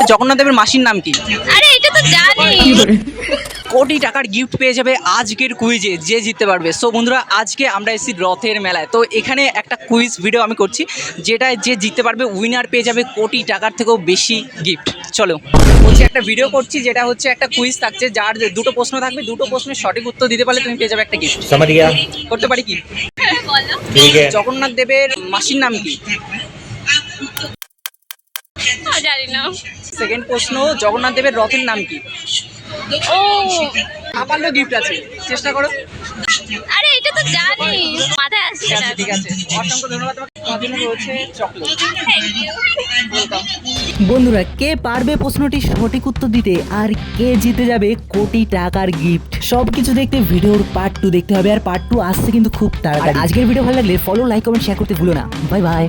জগন্নাথ দেবের মাসির নাম কি? আরে এটা তো জানি। কোটি টাকার গিফট পেয়ে যাবে আজকের কুইজে যে জিততে পারবে। সো বন্ধুরা, আজকে আমরা এসেছি রথের মেলায়। তো এখানে একটা কুইজ ভিডিও আমি করছি, যেটায় যে জিততে পারবে উইনার পেয়ে যাবে কোটি টাকার থেকেও বেশি গিফট। চলো বলছি, একটা ভিডিও করছি যেটা হচ্ছে একটা কুইজ থাকছে, যার দুটো প্রশ্ন থাকবে, দুটো প্রশ্নের সঠিক উত্তর দিতে পারলে তুমি পেয়ে যাবে একটা গিফট। समझ गया। করতে পারি কি? বলো। ठीक है। জগন্নাথ দেবের মাসির নাম কি? জানি না। সেকেন্ড প্রশ্ন, জগন্নাথ দেবের রথের নাম কি? ও আপাতত গিফট আছে, চেষ্টা করো। আরে এটা তো জানি, মাথায় আসছে ঠিক না। আছে, ঠিক আছে, অসংখ্য ধন্যবাদ তোমাকে। তোমার জন্য রয়েছে চকলেট। Thank you. ওয়েলকাম। বন্ধুরা, কে পারবে প্রশ্নটির সঠিক উত্তর দিতে আর কে জিতে যাবে কোটি টাকার গিফট, সবকিছু দেখতে ভিডিওর পার্ট 2 দেখতে হবে। আর পার্ট 2 আসছে কিন্তু খুব তাড়াতাড়ি। আজকের ভিডিও ভালো লাগলে ফলো, লাইক, কমেন্ট, শেয়ার করতে ভুলো না। Bye bye.